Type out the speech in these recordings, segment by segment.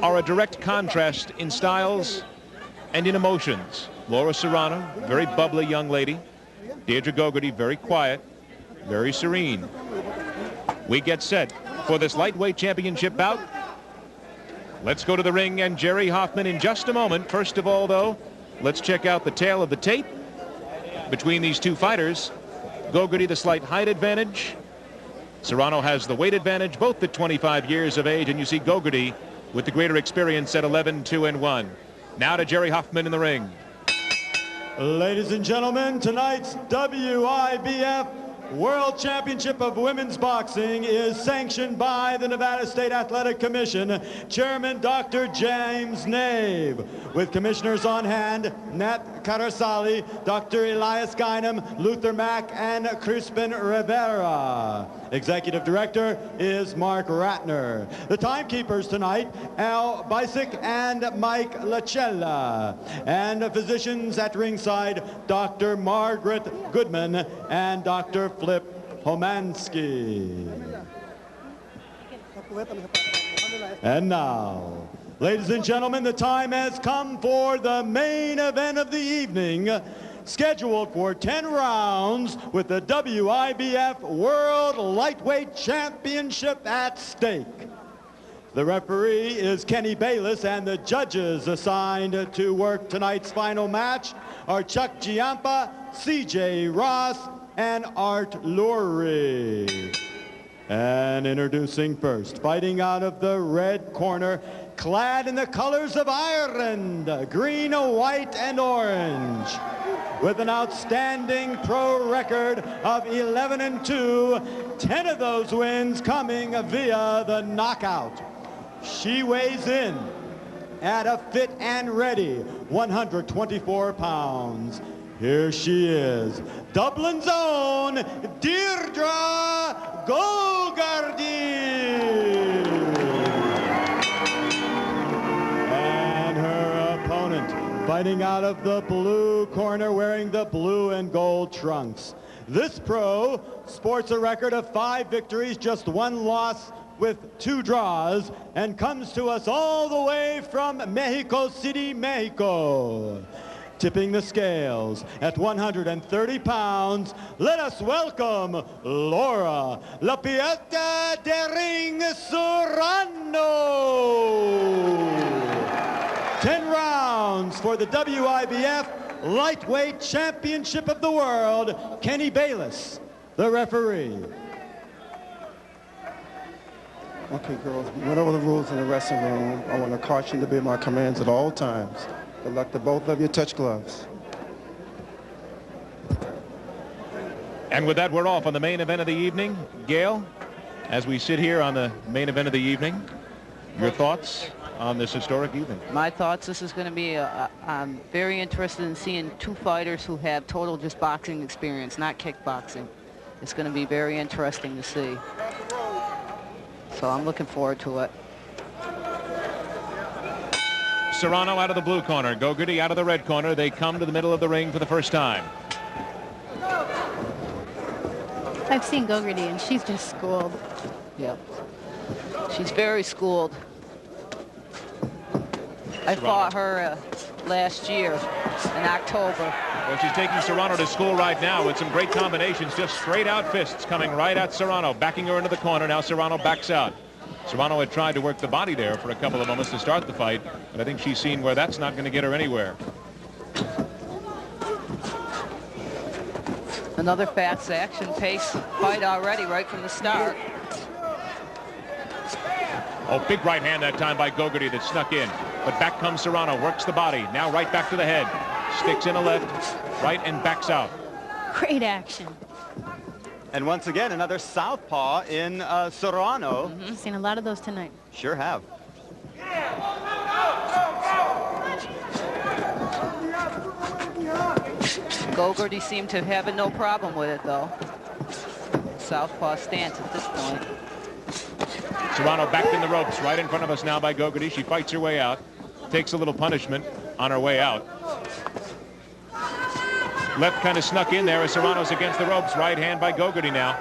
are a direct contrast in styles and in emotions. Laura Serrano, very bubbly young lady. Deirdre Gogarty, very quiet, very serene. We get set for this lightweight championship bout. Let's go to the ring and Jerry Hoffman in just a moment. First of all, though, let's check out the tale of the tape between these two fighters. Gogarty, the slight height advantage. Serrano has the weight advantage, both at 25 years of age, and you see Gogarty with the greater experience at 11-2-1. Now to Jerry Hoffman in the ring. Ladies and gentlemen, tonight's WIBF World Championship of Women's Boxing is sanctioned by the Nevada State Athletic Commission, Chairman Dr. James Nave, with commissioners on hand, Nat Carasali, Dr. Elias Guynam, Luther Mack, and Crispin Rivera. Executive Director is Mark Ratner. The timekeepers tonight, Al Bisick and Mike Lachella. And the physicians at ringside, Dr. Margaret Goodman and Dr. Flip Homansky. And now, ladies and gentlemen, the time has come for the main event of the evening, scheduled for 10 rounds with the WIBF World Lightweight Championship at stake. The referee is Kenny Bayless, and the judges assigned to work tonight's final match are Chuck Giampa, CJ Ross, and Art Lurie. And introducing first, fighting out of the red corner, clad in the colors of Ireland, green, white, and orange, with an outstanding pro record of 11-2, 10 of those wins coming via the knockout. She weighs in at a fit and ready 124 pounds. Here she is, Dublin's own Deirdre Gogarty. And her opponent, fighting out of the blue corner, wearing the blue and gold trunks. This pro sports a record of 5 victories, just 1 loss with 2 draws, and comes to us all the way from Mexico City, Mexico. Tipping the scales at 130 pounds, let us welcome Laura La Pieta de Ring Serrano. 10 rounds for the WIBF Lightweight Championship of the World. Kenny Bayless, the referee. Okay, girls, went over the rules in the wrestling room. I want to caution you to obey my commands at all times. Good luck to both of you. Touch gloves. And with that, we're off on the main event of the evening. Gail, as we sit here on the main event of the evening, your thoughts on this historic evening? My thoughts, this is going to be, I'm very interested in seeing 2 fighters who have total just boxing experience, not kickboxing. It's going to be very interesting to see. So I'm looking forward to it. Serrano out of the blue corner, Gogarty out of the red corner. They come to the middle of the ring for the first time. I've seen Gogarty, and she's just schooled. Yep. She's very schooled. I fought her last year in October. Well, she's taking Serrano to school right now with some great combinations, just straight out fists coming right at Serrano, backing her into the corner. Now Serrano backs out. Serrano had tried to work the body there for a couple of moments to start the fight, but I think she's seen where that's not going to get her anywhere. Another fast action pace fight already right from the start. Oh, big right hand that time by Gogarty that snuck in. But back comes Serrano, works the body. Now right back to the head. Sticks in a left, right, and backs out. Great action. And once again, another southpaw in Serrano. Seen a lot of those tonight. Sure have. Gogarty seemed to have no problem with it, though. Southpaw stance at this point. Serrano backed in the ropes right in front of us now by Gogarty. She fights her way out, takes a little punishment on her way out. Left kind of snuck in there as Serrano's against the ropes. Right hand by Gogarty now.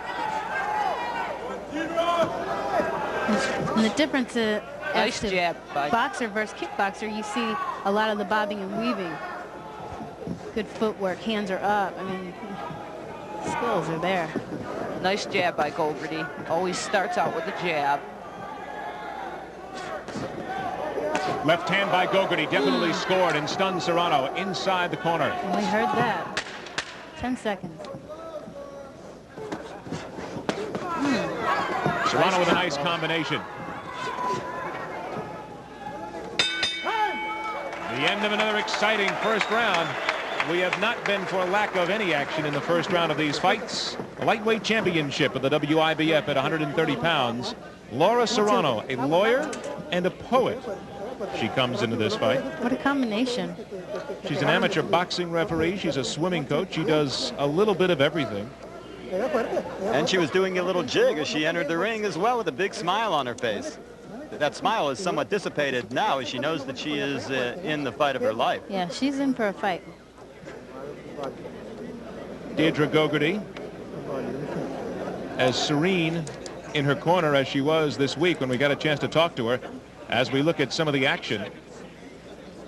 And the difference Nice jab. Boxer versus kickboxer, you see a lot of the bobbing and weaving. Good footwork, hands are up. I mean, skills are there. Nice jab by Gogarty. Always starts out with the jab. Left hand by Gogarty definitely scored and stunned Serrano inside the corner. We heard that. 10 seconds. Serrano with a nice combination. The end of another exciting first round. We have not been for lack of any action in the first round of these fights. A lightweight championship of the WIBF at 130 pounds. Laura Serrano, a lawyer and a poet. She comes into this fight. What a combination. She's an amateur boxing referee. She's a swimming coach. She does a little bit of everything. And she was doing a little jig as she entered the ring as well, with a big smile on her face. That smile is somewhat dissipated now as she knows that she is in the fight of her life. Yeah, she's in for a fight. Deirdre Gogarty, as serene in her corner as she was this week when we got a chance to talk to her, as we look at some of the action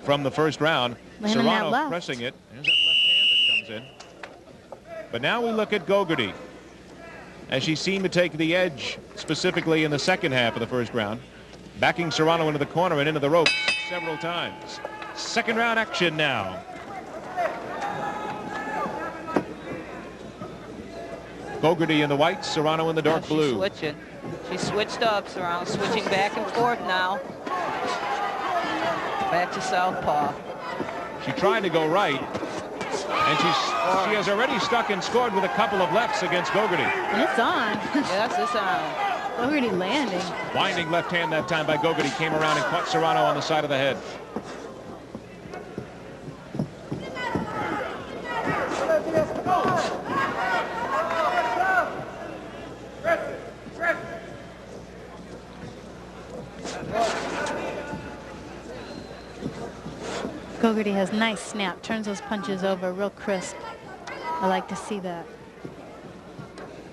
from the first round. Serrano pressing it. There's that left hand that comes in. But now we look at Gogarty, as she seemed to take the edge, specifically in the second half of the first round, backing Serrano into the corner and into the ropes several times. Second round action now. Gogarty in the white, Serrano in the dark blue. Switching. She switched up. Serrano switching back and forth now. Back to southpaw. She tried to go right, and she has already stuck and scored with a couple of lefts against Gogarty. And it's on. Yes, it's on. Gogarty landing. Winding left hand that time by Gogarty came around and caught Serrano on the side of the head. Gogarty has nice snap, turns those punches over real crisp. I like to see that.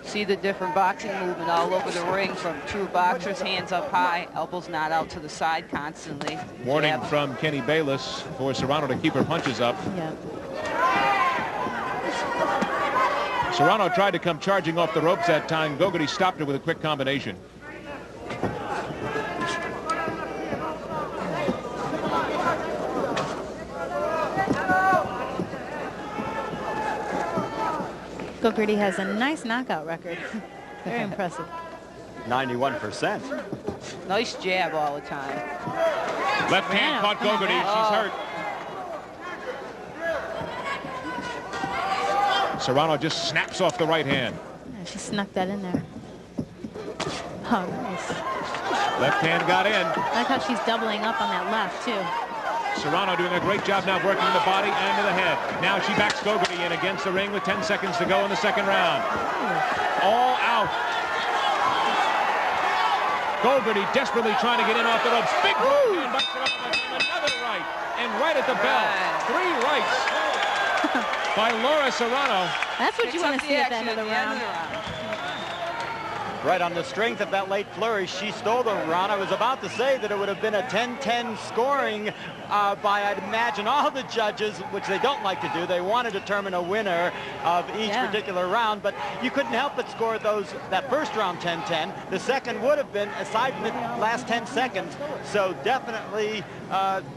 See the different boxing movement all over the ring, from true boxers, hands up high, elbows not out to the side constantly. Warning Jab. from Kenny Bayless for Serrano to keep her punches up. Yeah. Serrano tried to come charging off the ropes that time. Gogarty stopped her with a quick combination. Gogarty has a nice knockout record. Very impressive. 91%. Nice jab all the time. Left hand caught Gogarty. She's hurt. Serrano just snaps off the right hand. Yeah, she snuck that in there. Oh, nice. Left hand got in. I like how she's doubling up on that left, too. Serrano doing a great job now working the body and to the head. Now she backs Gogarty in against the ring with 10 seconds to go in the second round. All out. Gogarty desperately trying to get in off the ropes. Big hand by Serrano. Another right. And right at the bell. 3 rights by Laura Serrano. That's what you want to see at the end of the round. Right on the strength of that late flourish, she stole the round. I was about to say that it would have been a 10-10 scoring by, I'd imagine, all the judges, which they don't like to do. They want to determine a winner of each particular round, but you couldn't help but score that first round 10-10. The second would have been, aside from the last 10 seconds. So definitely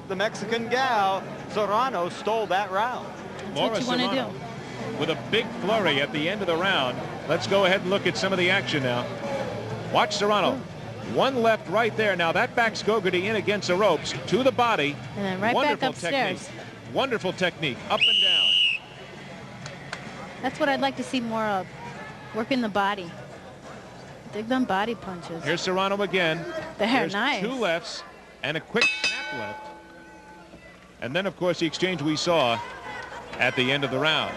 the Mexican gal, Serrano, stole that round. That's what you want to do. With a big flurry at the end of the round. Let's go ahead and look at some of the action now. Watch Serrano. One left right there. Now that backs Gogarty in against the ropes to the body. And then right back upstairs. Wonderful technique. Up and down. That's what I'd like to see more of. Working the body. Dig them body punches. Here's Serrano again. There's nice. 2 lefts and a quick snap left. And then, of course, the exchange we saw at the end of the round.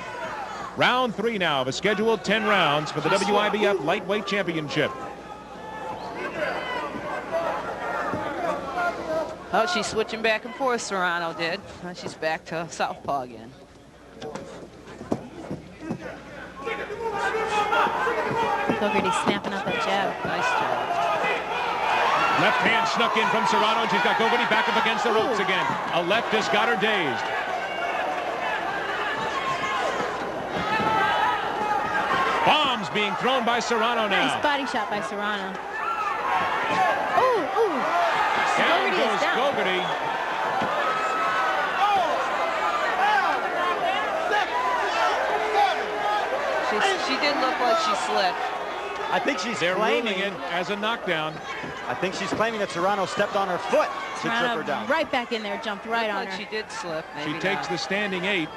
Round 3 now of a scheduled 10 rounds for the WIBF Lightweight Championship. Oh, she's switching back and forth, Serrano did. Now she's back to southpaw again. Gogarty snapping up that jab. Nice Left hand snuck in from Serrano, and she's got Gogarty back up against the ropes again. A left has got her dazed. Bombs being thrown by Serrano now. Nice body shot by Serrano. Ooh, ooh. Down goes Gogarty. She did look like she slipped. I think she's They're ruling claiming it as a knockdown. I think she's claiming that Serrano stepped on her foot to trip her Serrano down. right back in there, jumped right on Like her. she did slip. She Maybe takes the standing 8.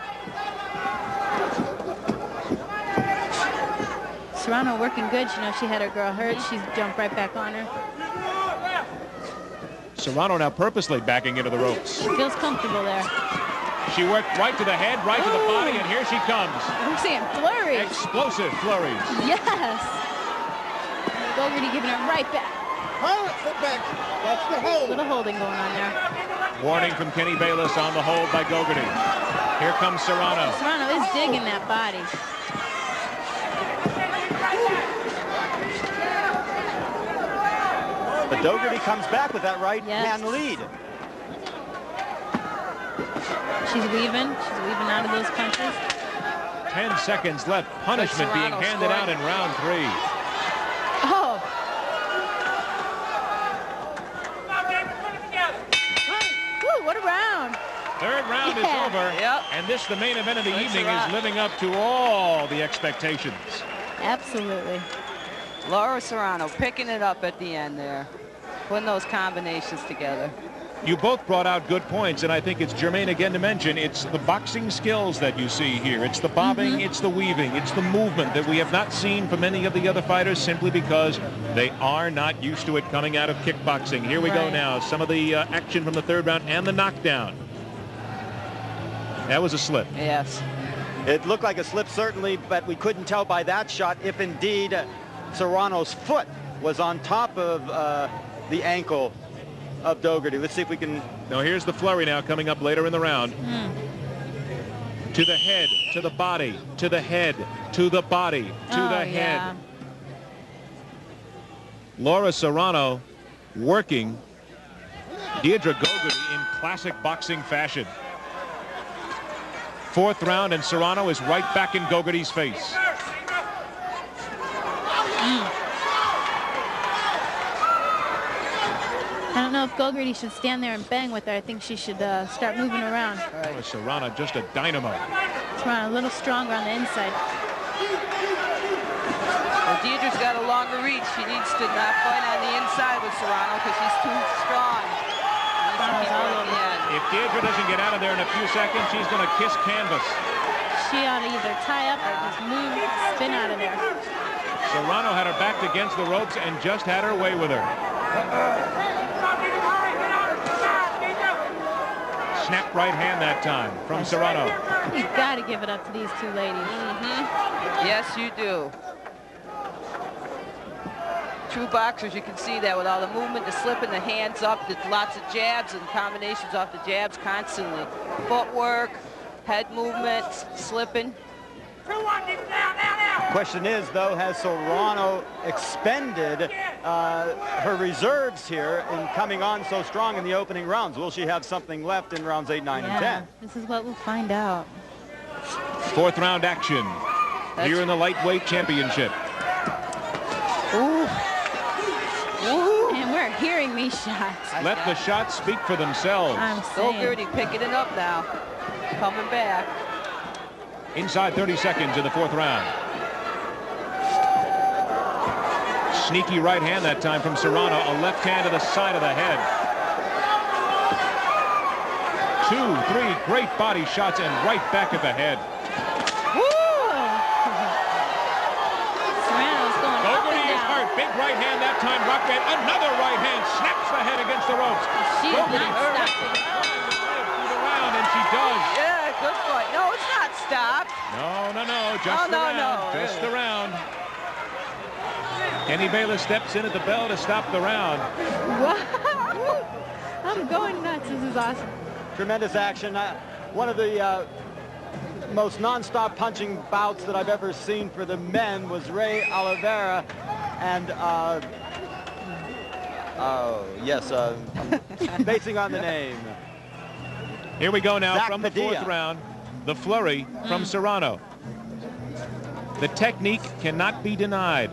Serrano working good. You know, she had her girl hurt. She's jumped right back on her. Serrano now purposely backing into the ropes. She feels comfortable there. She worked right to the head, right to the body, and here she comes. We're seeing flurries. Explosive flurries. Yes. Gogarty giving it right back. Sit back. That's the hold. Little holding going on there. Warning from Kenny Bayless on the hold by Gogarty. Here comes Serrano. Serrano is digging that body. But Gogarty comes back with that right hand lead. She's weaving. She's weaving out of those punches. 10 seconds left. Punishment being handed out in round 3. Oh. Woo, what a round. Third round is over. Yep. And this, the main event of the evening, is living up to all the expectations. Absolutely. Laura Serrano picking it up at the end there. Putting those combinations together. You both brought out good points, and I think it's germane again to mention it's the boxing skills that you see here. It's the bobbing, it's the weaving, it's the movement that we have not seen from many of the other fighters simply because they are not used to it coming out of kickboxing. Here we go now. Some of the action from the third round and the knockdown. That was a slip. Yes. It looked like a slip, certainly, but we couldn't tell by that shot if indeed Serrano's foot was on top of the ankle of Gogarty. Let's see if we can. Now here's the flurry now coming up later in the round. To the head, to the body, to the head, to the body, to the head. Laura Serrano working Deirdre Gogarty in classic boxing fashion. Fourth round, and Serrano is right back in Gogarty's face. I don't know if Gogarty should stand there and bang with her. I think she should start moving around. Oh, Serrano just a dynamo. Serrano a little stronger on the inside. Well, Deirdre's got a longer reach. She needs to not fight on the inside with Serrano because he's too strong. If Deirdre doesn't get out of there in a few seconds, she's going to kiss canvas. She ought to either tie up or just move, spin out of there. Serrano had her backed against the ropes and just had her way with her. Snap right hand that time from Serrano. You've got to give it up to these two ladies. Yes, you do. True boxers, you can see that with all the movement, the slipping, the hands up, lots of jabs and combinations off the jabs constantly. Footwork, head movements, slipping. Question is, though, has Serrano expended her reserves here in coming on so strong in the opening rounds? Will she have something left in rounds 8, 9, and 10? This is what we'll find out. Fourth round action here in the lightweight championship. Ooh. Ooh. And we're hearing these shots. Let the shots speak for themselves. I'm saying. Gogarty picking it up now. Coming back. Inside 30 seconds in the fourth round. Sneaky right hand that time from Serrano. A left hand to the side of the head. 2, 3 great body shots and right back at the head. Serrano's going up and Gogarty is down. hurt. Big right hand that time. Rockman, another right hand. Snaps the head against the ropes. She is Gogarty not stopping. through the round, and she does. Yeah, good fight. No, it's not stopped. No. Just the round. Just the round. Kenny Bayless steps in at the bell to stop the round. Wow. I'm going nuts. This is awesome. Tremendous action. One of the most non-stop punching bouts that I've ever seen for the men was Ray Oliveira, and Oh, yes, basing on the name. Here we go now Zach from the Padilla. fourth round. The flurry from Serrano. The technique cannot be denied.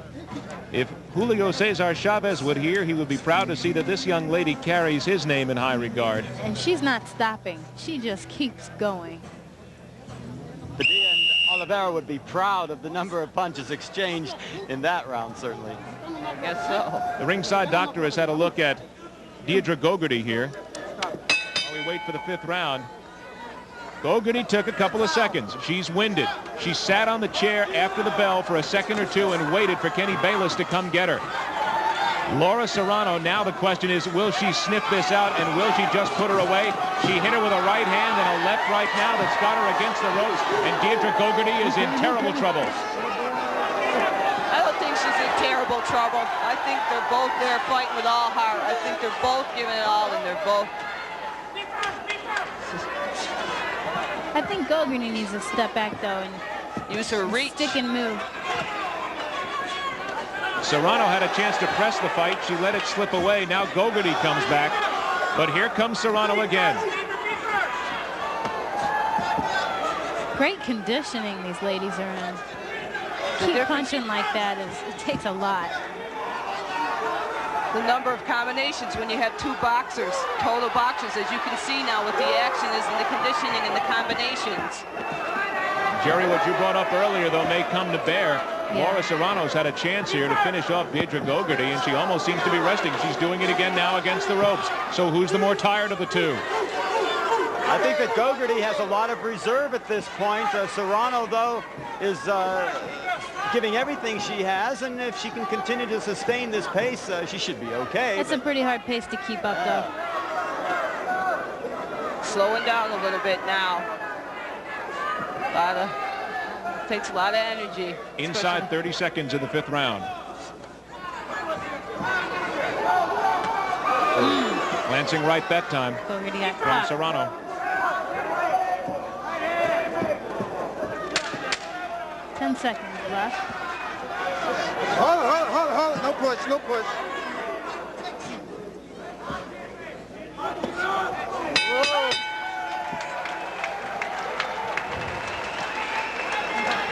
If Julio Cesar Chavez would hear, he would be proud to see that this young lady carries his name in high regard. And she's not stopping. She just keeps going. Padilla and Oliveira would be proud of the number of punches exchanged in that round, certainly. I guess so. The ringside doctor has had a look at Deirdre Gogarty here. While we wait for the fifth round. Gogarty took a couple of seconds. She's winded. She sat on the chair after the bell for a second or two and waited for Kenny Bayless to come get her. Laura Serrano, now the question is, will she sniff this out and will she just put her away? She hit her with a right hand and a left right now that's got her against the ropes, and Deirdre Gogarty is in terrible trouble. I don't think she's in terrible trouble. I think they're both there fighting with all heart. I think they're both giving it all, and they're both... I think Gogarty needs to step back, though, and use her reach. Stick and move. Serrano had a chance to press the fight. She let it slip away. Now Gogarty comes back. But here comes Serrano again. Great conditioning these ladies are in. Keep punching like that, it takes a lot. The number of combinations when you have two boxers, total boxers, as you can see now with the action is in the conditioning and the combinations. Jerry, what you brought up earlier, though, may come to bear. Yeah. Laura Serrano's had a chance here to finish off Deirdre Gogarty, and she almost seems to be resting. She's doing it again now against the ropes. So who's the more tired of the two? I think that Gogarty has a lot of reserve at this point. Serrano, though, is giving everything she has, and if she can continue to sustain this pace, she should be okay. It's a pretty hard pace to keep up, though. Slowing down a little bit now. Takes a lot of energy. Inside 30 seconds in the fifth round. Glancing right that time Gogarty got from caught. Serrano. Ten seconds left. Hold it. No push, no push.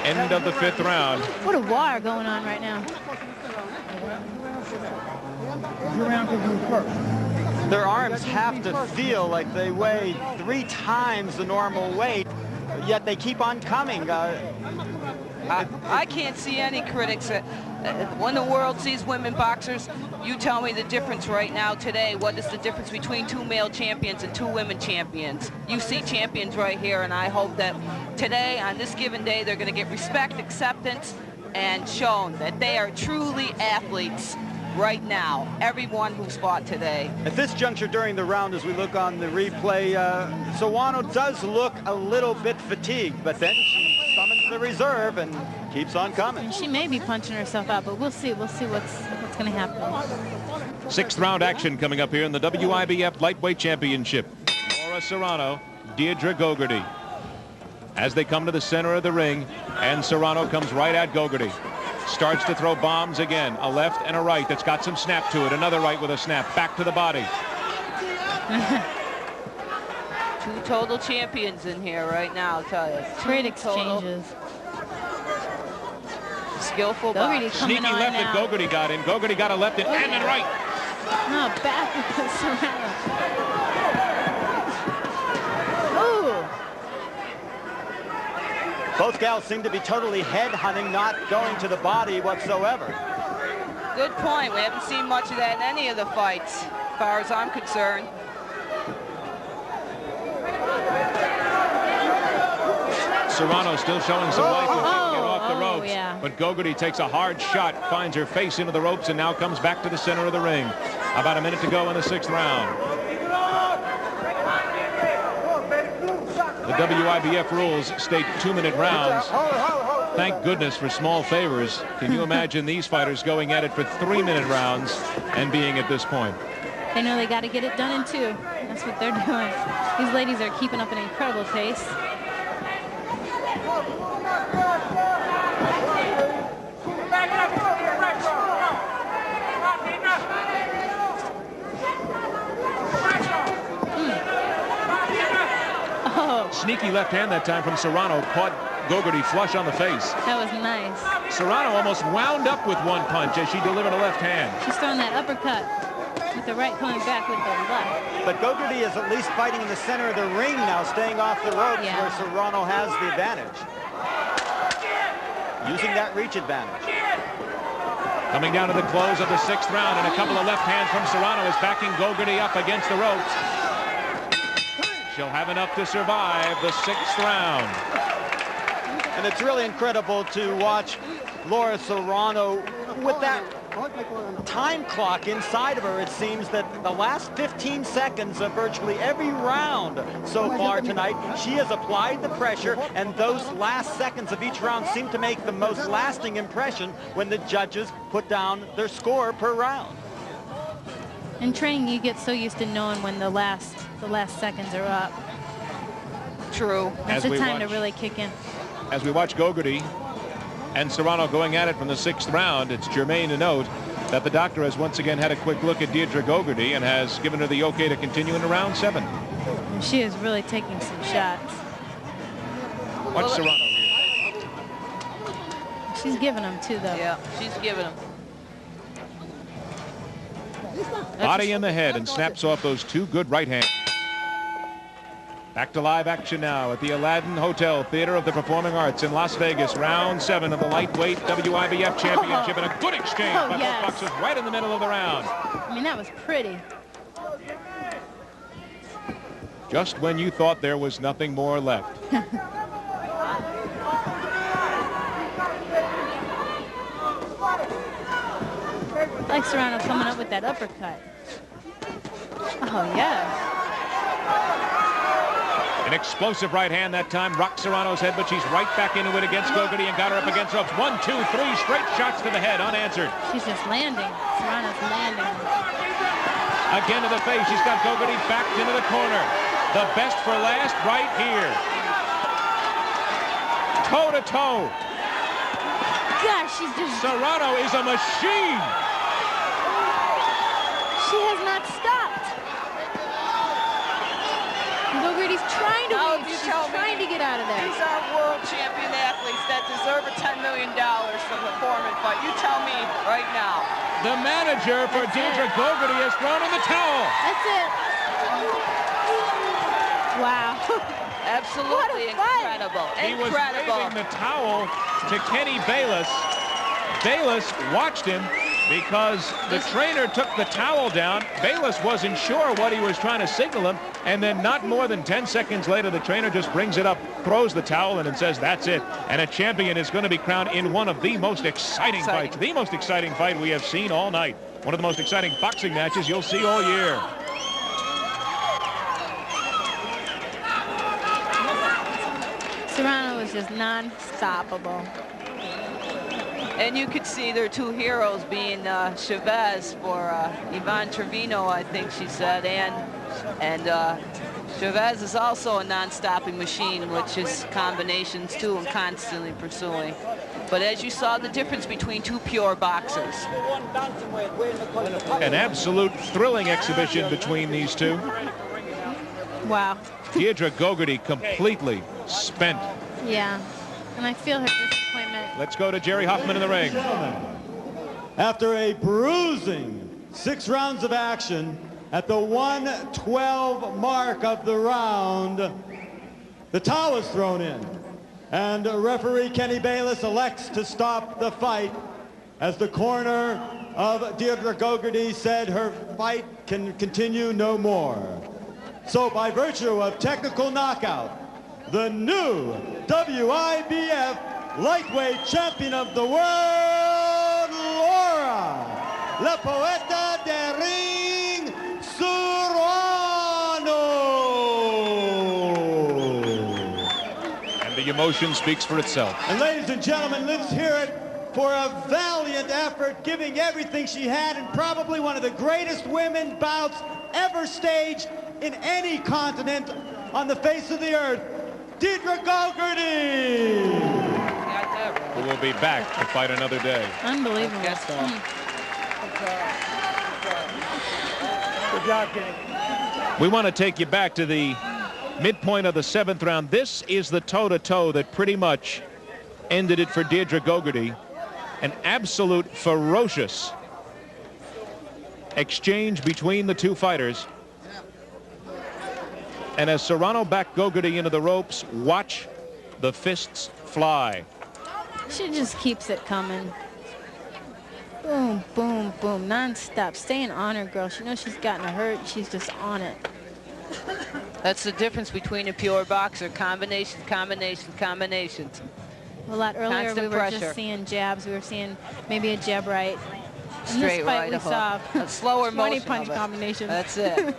End of the fifth round. What a war going on right now. Their arms have to feel like they weigh 3 times the normal weight, yet they keep on coming. I can't see any critics. When the world sees women boxers, you tell me the difference right now today. What is the difference between 2 male champions and 2 women champions? You see champions right here, and I hope that today, on this given day, they're going to get respect, acceptance, and shown that they are truly athletes right now. Everyone who's fought today. At this juncture during the round, as we look on the replay, Serrano does look a little bit fatigued, but then she summons the reserve and keeps on coming. And she may be punching herself out, but we'll see. We'll see what's going to happen. Sixth round action coming up here in the WIBF Lightweight Championship. Laura Serrano, Deirdre Gogarty. As they come to the center of the ring, and Serrano comes right at Gogarty. Starts to throw bombs again. A left and a right that's got some snap to it. Another right with a snap. Back to the body. 2 total champions in here right now, I'll tell you. Great exchanges. Skillful Gogarty box. coming Sneaky on left now. that Gogarty got in. Gogarty got a left and a right. No, back with Serrano. Ooh. Both gals seem to be totally head hunting, not going to the body whatsoever. Good point. We haven't seen much of that in any of the fights, as far as I'm concerned. Serrano still showing some life when she can get off the ropes. Yeah. But Gogarty takes a hard shot, finds her face into the ropes, and now comes back to the center of the ring. About a minute to go in the sixth round. The WIBF rules state 2-minute rounds. Thank goodness for small favors. Can you imagine these fighters going at it for 3-minute rounds and being at this point? They know they got to get it done in 2. That's what they're doing. These ladies are keeping up an incredible pace. sneaky left hand that time from Serrano caught Gogarty flush on the face. That was nice. Serrano almost wound up with one punch as she delivered a left hand. She's throwing that uppercut with the right coming back with the left. But Gogarty is at least fighting in the center of the ring now, staying off the ropes where Serrano has the advantage. Using that reach advantage. Coming down to the close of the 6th round, and a couple of left hands from Serrano is backing Gogarty up against the ropes. She'll have enough to survive the 6th round. And it's really incredible to watch Laura Serrano with that time clock inside of her. It seems that the last 15 seconds of virtually every round so far tonight, she has applied the pressure, and those last seconds of each round seem to make the most lasting impression when the judges put down their score per round. In training, you get so used to knowing when the last seconds are up. True. That's the time to really kick in. As we watch Gogarty and Serrano going at it from the 6th round, it's germane to note that the doctor has once again had a quick look at Deirdre Gogarty and has given her the okay to continue into round 7. And she is really taking some shots. Watch Serrano here. She's giving them too, though. Yeah, she's giving them. Body in the head and snaps off those 2 good right hands. Back to live action now at the Aladdin Hotel Theater of the Performing Arts in Las Vegas. Round 7 of the lightweight WIBF championship, and a good exchange by both boxers right in the middle of the round. I mean, that was pretty. Just when you thought there was nothing more left. Like Serrano coming up with that uppercut. Oh, yeah. An explosive right hand that time rocked Serrano's head, but she's right back into it against Gogarty and got her up against ropes. 1, 2, 3 straight shots to the head, unanswered. She's just landing. Serrano's landing. Again to the face. She's got Gogarty backed into the corner. The best for last right here. Toe to toe. Gosh, she's just... Serrano is a machine. She has not stopped. Gogarty's trying to leave. She's trying to get out of there. These are world champion athletes that deserve a $10 million from the Foreman fight. You tell me right now. The manager for Deirdre Gogarty has thrown in the towel. That's it. Wow. Absolutely incredible. He was waving the towel to Kenny Bayless. Bayless watched him because the trainer took the towel down. Bayless wasn't sure what he was trying to signal him, and then not more than 10 seconds later, the trainer just brings it up, throws the towel in, and says, that's it. And a champion is going to be crowned in one of the most exciting fights, the most exciting fight we have seen all night. One of the most exciting boxing matches you'll see all year. Serrano was just non-stoppable. And you could see their 2 heroes being Chavez for Yvonne Trevino, I think she said, and Chavez is also a non-stopping machine, which is combinations too and constantly pursuing. But as you saw, the difference between 2 pure boxers. An absolute thrilling exhibition between these 2. Wow. Deirdre Gogarty completely spent. Yeah, and I feel her disappointment. Let's go to Jerry Hoffman in the ring. After a bruising 6 rounds of action, at the 1:12 mark of the round, the towel is thrown in, and referee Kenny Bayless elects to stop the fight as the corner of Deirdre Gogarty said her fight can continue no more. So by virtue of technical knockout, the new WIBF lightweight champion of the world, Laura, la poeta de ring, Serrano. And the emotion speaks for itself. And ladies and gentlemen, let's hear it for a valiant effort, giving everything she had, and probably one of the greatest women bouts ever staged in any continent on the face of the earth, Deirdre Gogarty. Who will be back to fight another day. Unbelievable. Yes, sir. Good job, Kenny. We want to take you back to the Midpoint of the 7th round. This is the toe-to-toe that pretty much ended it for Deirdre Gogarty. An absolute ferocious exchange between the two fighters. And as Serrano backed Gogarty into the ropes, watch the fists fly. She just keeps it coming. Boom, boom, boom, non-stop. Staying on her, girl. She knows she's gotten hurt. She's just on it. That's the difference between a pure boxer. Combinations, combinations, combinations. A lot earlier, Constant we were pressure. just seeing jabs. We were seeing maybe a jab right. In Straight this fight, right, we saw a slower 20 motion punch of it. combination. That's it.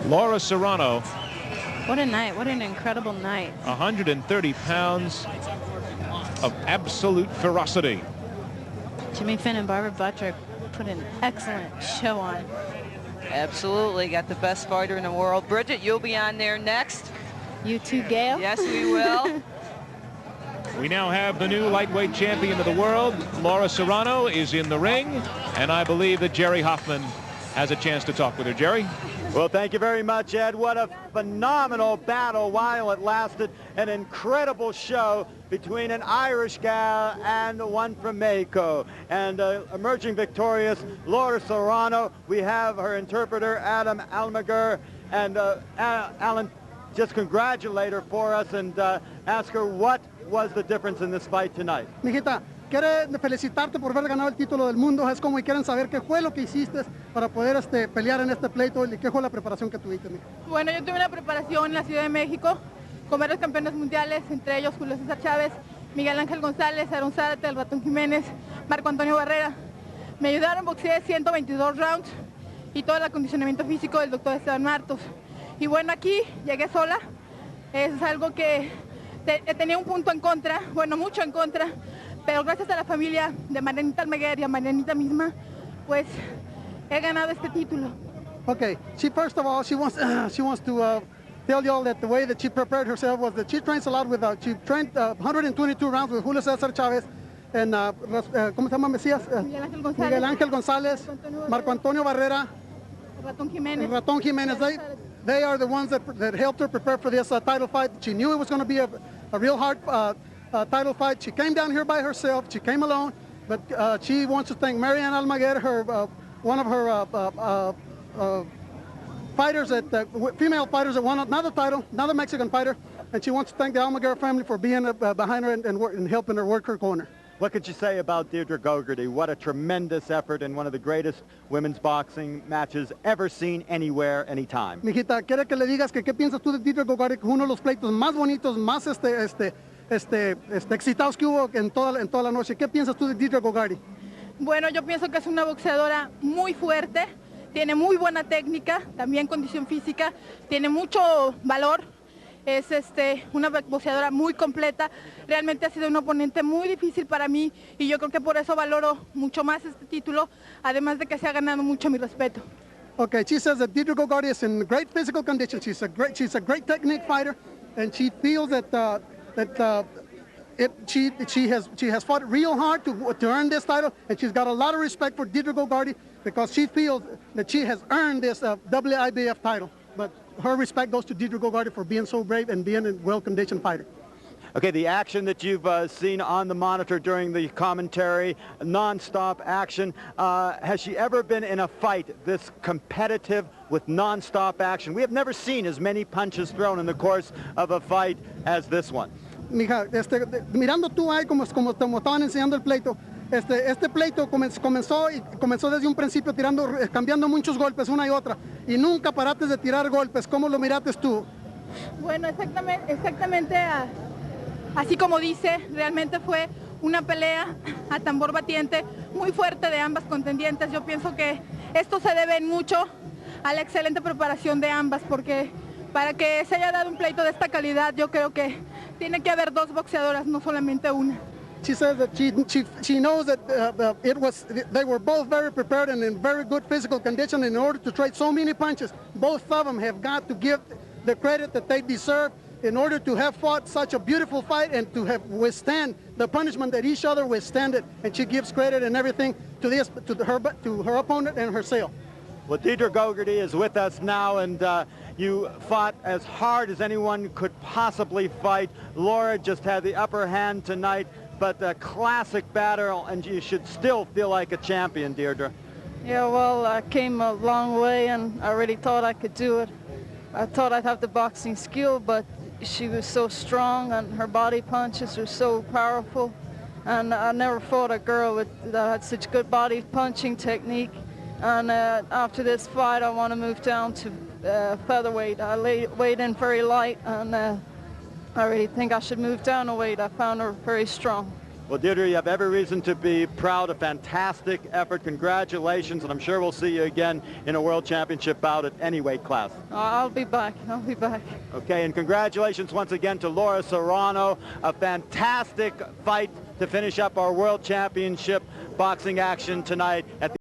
Laura Serrano, What a night. What an incredible night. 130 pounds of absolute ferocity. Jimmy Finn and Barbara Buttrick put an excellent show on. Absolutely, got the best fighter in the world. Bridget, you'll be on there next. You too, Gail? Yes, we will. We now have the new lightweight champion of the world. Laura Serrano is in the ring, and I believe that Jerry Hoffman has a chance to talk with her. Jerry? Well, thank you very much, Ed. What a phenomenal battle while it lasted. An incredible show between an Irish gal and one from Mexico. And emerging victorious, Laura Serrano. We have her interpreter, Adam Almaguer. And Alan, just congratulate her for us and ask her what was the difference in this fight tonight. Mijita, quiere felicitarte por haber ganado el título del mundo. Es como quieren saber qué fue lo que hiciste para poder pelear en este pleito y qué fue la preparación que tuviste, mija. Bueno, yo tuve una preparación en la Ciudad de México con varios campeones mundiales, entre ellos Julio César Chávez, Miguel Ángel González, Aaron Zárate, el Ratón Jiménez, Marco Antonio Barrera. Me ayudaron, boxeé 122 rounds y todo el acondicionamiento físico del doctor Esteban Martos. Y bueno, aquí llegué sola. Es algo que tenía un punto en contra, bueno, mucho en contra, pero gracias a la familia de Marianita Almaguer y a Marianita misma, pues he ganado este título. Okay, first of all, she wants to tell you all that the way that she prepared herself was that she trains a lot with, she trained 122 rounds with Julio César Chávez and, ¿cómo se llama, Mesías? Miguel Ángel González, Marco Antonio Barrera, Ratón Jiménez. Ratón Jiménez. They are the ones that helped her prepare for this title fight. She knew it was going to be a real hard title fight. She came down here by herself. She came alone, but she wants to thank Marianne Almaguer, one of her fighters, female fighters that won another title, another Mexican fighter, and she wants to thank the Almaguer family for being behind her and helping her work her corner. What could you say about Deirdre Gogarty? What a tremendous effort in one of the greatest women's boxing matches ever seen anywhere, anytime. Mijita, quiere que le digas que qué piensas tú de Deirdre Gogarty, que uno de los pleitos más bonitos, más excitados que hubo en toda la noche. ¿Qué piensas tú de Deirdre Gogarty? Bueno, yo pienso que es una boxeadora muy fuerte, tiene muy buena técnica, también condición física, tiene mucho valor. Es una boxeadora muy completa. Realmente ha sido un oponente muy difícil para mí y yo creo que por eso valoro mucho más este título, además de que se ha ganado mucho mi respeto. Okay, she says that Deirdre Gogarty is in great physical condition. She's a great technique fighter, and she feels that she has fought real hard to earn this title, and she's got a lot of respect for Deirdre Gogarty because she feels that she has earned this WIBF title. But her respect goes to Deirdre Gogarty for being so brave and being a well-conditioned fighter. Okay, the action that you've seen on the monitor during the commentary, non-stop action. Has she ever been in a fight this competitive with non-stop action? We have never seen as many punches thrown in the course of a fight as this one. Mija, mirando tú ahí como estaban enseñando el pleito, este pleito comenzó desde un principio cambiando muchos golpes una y otra y nunca paraste de tirar golpes. ¿Cómo lo miraste tú? Bueno, exactamente así como dice, realmente fue una pelea a tambor batiente muy fuerte de ambas contendientes. Yo pienso que esto se debe mucho a la excelente preparación de ambas, porque para que se haya dado un pleito de esta calidad, yo creo que tiene que haber dos boxeadoras, no solamente una. She says that she knows that they were both very prepared and in very good physical condition in order to trade so many punches. Both of them have got to give the credit that they deserve in order to have fought such a beautiful fight and to have withstand the punishment that each other withstood. And she gives credit and everything to her opponent and herself. Well, Deirdre Gogarty is with us now, and you fought as hard as anyone could possibly fight. Laura just had the upper hand tonight, but a classic battle, and you should still feel like a champion, Deirdre. Yeah, well, I came a long way, and I really thought I could do it. I thought I'd have the boxing skill, but she was so strong, and her body punches were so powerful. And I never fought a girl that had such good body punching technique. And after this fight, I want to move down to featherweight. I weighed in very light, and I really think I should move down a weight. I found her very strong. Well, Deirdre, you have every reason to be proud. A fantastic effort. Congratulations, and I'm sure we'll see you again in a World Championship bout at any weight class. I'll be back. I'll be back. Okay, and congratulations once again to Laura Serrano. A fantastic fight to finish up our World Championship boxing action tonight at the